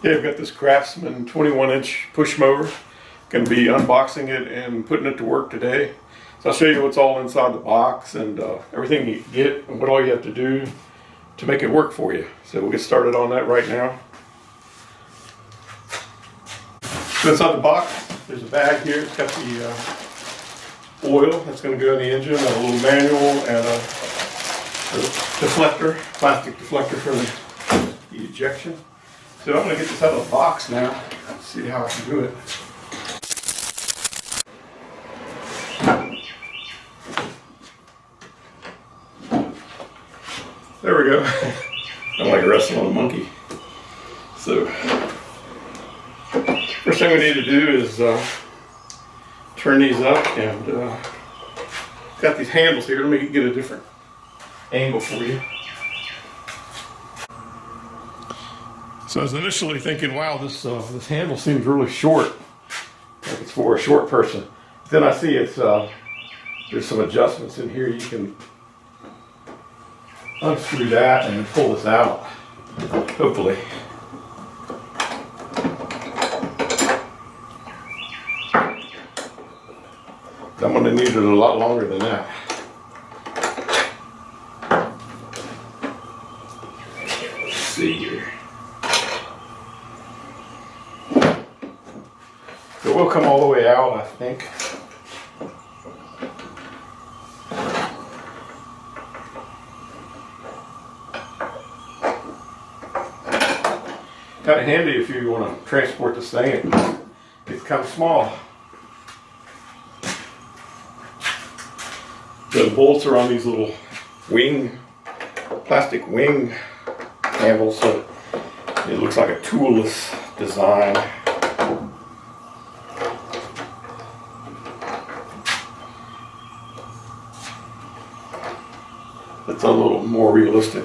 Yeah, I've got this Craftsman 21-inch push mower. Going to be unboxing it and putting it to work today. So I'll show you what's all inside the box and everything you get and what all you have to do to make it work for you. So we'll get started on that right now. So inside the box, there's a bag here. It's got the oil that's going to go in the engine, a little manual, and a deflector, plastic deflector for the ejection. So I'm going to get this out of the box now. Let's see how I can do it. There we go. I'm like wrestling a monkey. So first thing we need to do is turn these up, and got these handles here. Let me get a different angle for you. So I was initially thinking, wow, this handle seems really short, like it's for a short person. Then I see it's there's some adjustments in here. You can unscrew that and pull this out, hopefully. I'm going to need it a lot longer than that. Let's see here. It will come all the way out, I think. Kind of handy if you want to transport this thing. It's kind of small. The bolts are on these little plastic wing handles, so it looks like a toolless design. It's a little more realistic.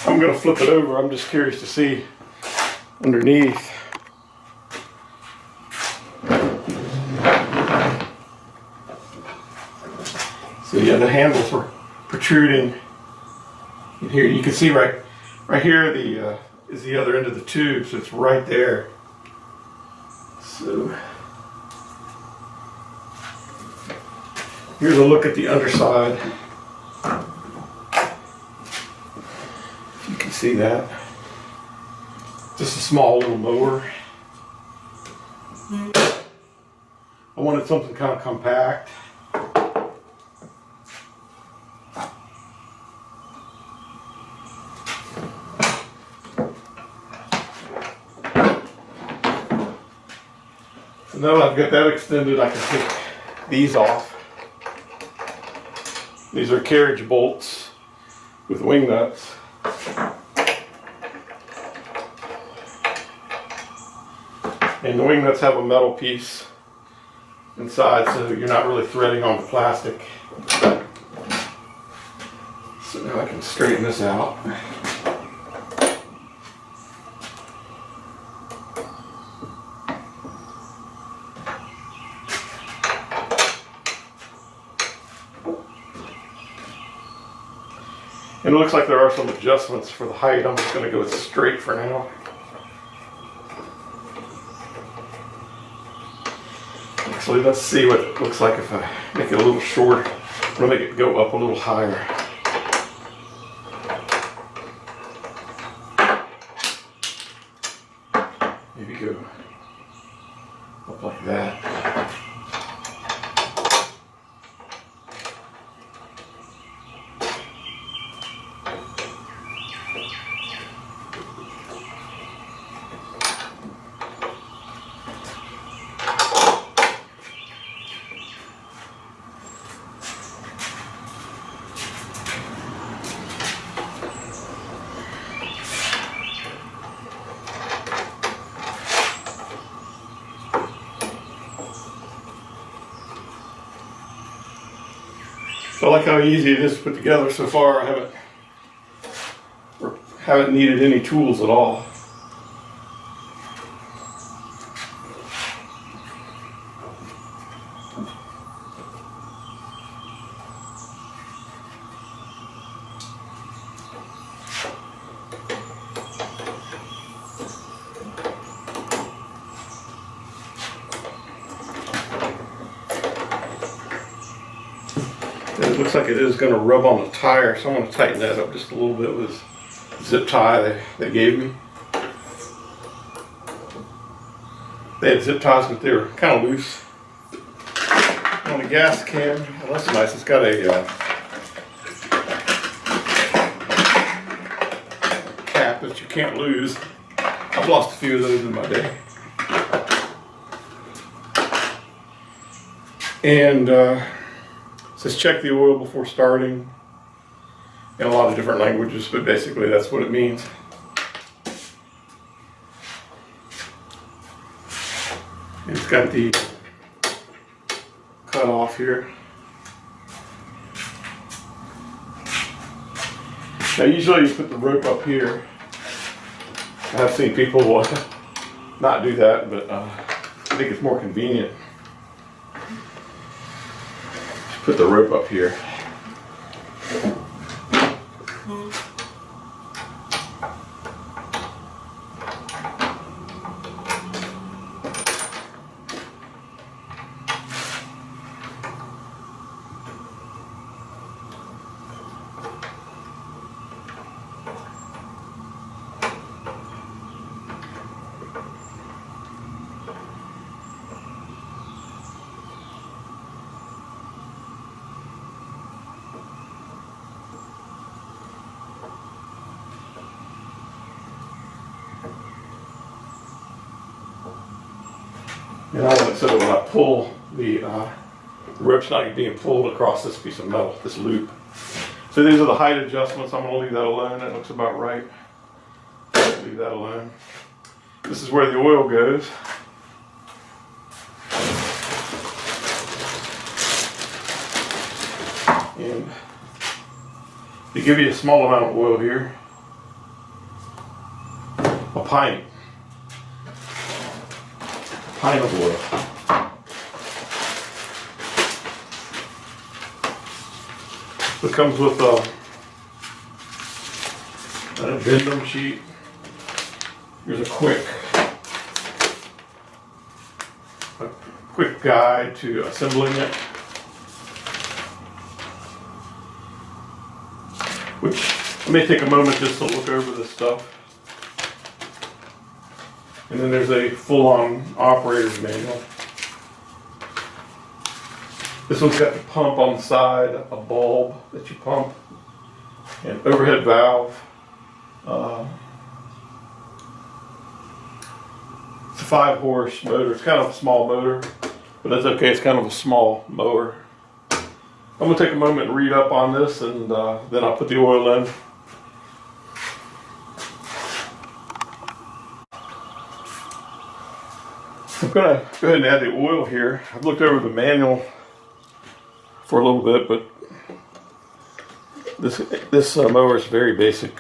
I'm going to flip it over. I'm just curious to see underneath. So yeah, the handles were protruding in here. You can see right here is the other end of the tube, so it's right there. So here's a look at the underside. You can see that. Just a small little mower. I wanted something kind of compact. So now I've got that extended, I can take these off. These are carriage bolts with wing nuts. And the wing nuts have a metal piece inside, so you're not really threading on the plastic. So now I can straighten this out. And it looks like there are some adjustments for the height. I'm just going to go straight for now. Actually, let's see what it looks like if I make it a little shorter. I'm going to make it go up a little higher. Maybe go up like that. So I like how easy it is to put together so far. I haven't needed any tools at all. looks like it is going to rub on the tire, so I'm going to tighten that up just a little bit with this zip tie they gave me. They had zip ties, but they were kind of loose. On the gas can, oh, that's nice. It's got a cap that you can't lose. I've lost a few of those in my day. And it says check the oil before starting in a lot of different languages, but basically that's what it means. And it's got the cut off here. Now usually you put the rope up here. I've seen people not do that, but I think it's more convenient. Just put the rope up here. And I want it so that when I pull, the rope's not being pulled across this piece of metal, this loop. So these are the height adjustments. I'm going to leave that alone. That looks about right. Leave that alone. This is where the oil goes. And they give you a small amount of oil here. A pint of oil. It comes with an addendum sheet. Here's a quick guide to assembling it, which I may take a moment just to look over this stuff. And then there's a full-on operator's manual. This one's got the pump on the side, a bulb that you pump, an overhead valve. It's a 5-horse motor. It's kind of a small motor, but that's okay. It's kind of a small mower. I'm going to take a moment and read up on this, and then I'll put the oil in. I'm going to go ahead and add the oil here. I've looked over the manual for a little bit, but this mower is very basic.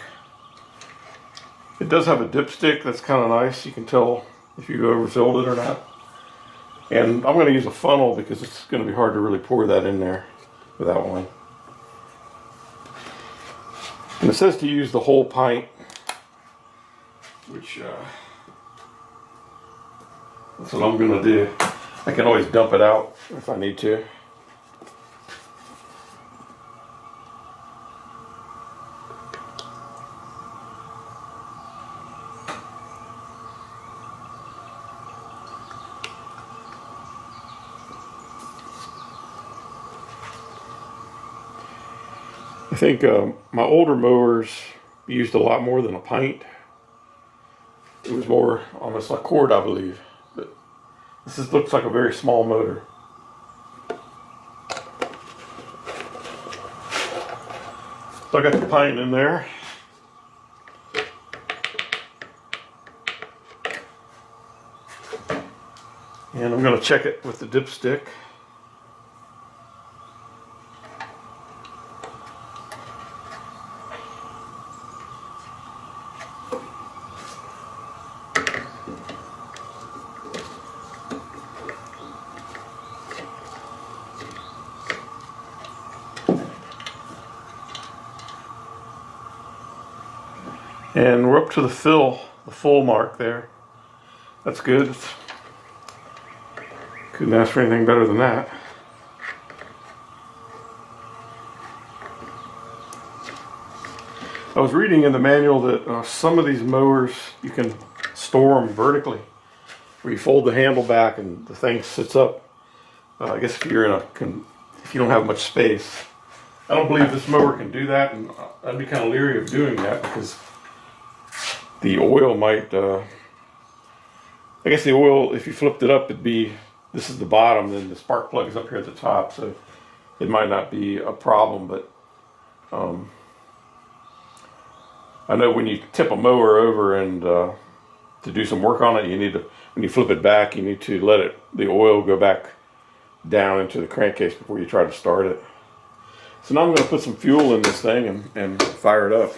It does have a dipstick that's kind of nice. You can tell if you overfilled it or not. And I'm going to use a funnel because it's going to be hard to really pour that in there without one. And it says to use the whole pint, which that's what I'm going to do. I can always dump it out if I need to. I think my older mowers used a lot more than a pint. It was more almost like a quart, I believe. But this looks like a very small motor. So I got the pint in there. And I'm going to check it with the dipstick. And we're up to the full mark there. That's good. Couldn't ask for anything better than that. I was reading in the manual that some of these mowers, you can store them vertically, where you fold the handle back and the thing sits up. I guess if you're if you don't have much space. I don't believe this mower can do that, and I'd be kind of leery of doing that because the oil might, I guess the oil, if you flipped it up, this is the bottom, then the spark plug is up here at the top, so it might not be a problem, but I know when you tip a mower over and to do some work on it, you need to, when you flip it back, you need to let the oil go back down into the crankcase before you try to start it. So now I'm going to put some fuel in this thing and fire it up.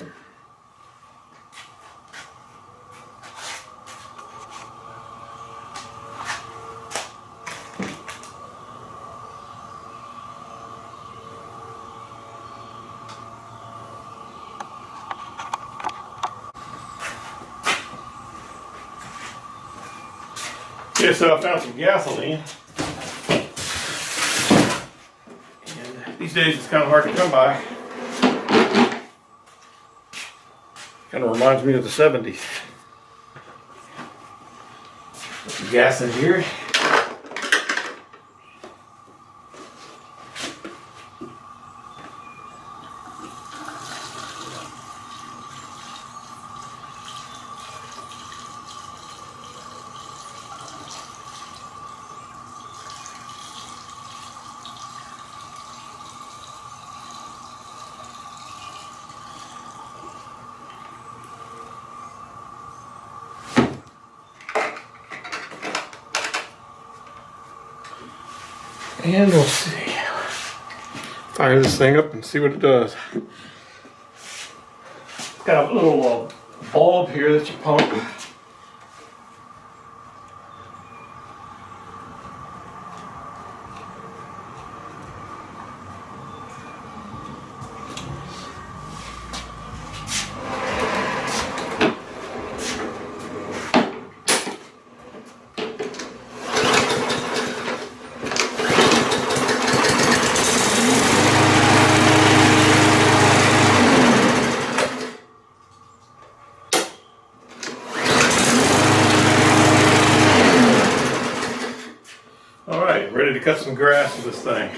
Okay, so I found some gasoline. And these days it's kind of hard to come by. Kind of reminds me of the 70s. Put some gas in here. And we'll see. Fire this thing up and see what it does. It's got a little bulb here that you pump. All right, ready to cut some grass with this thing.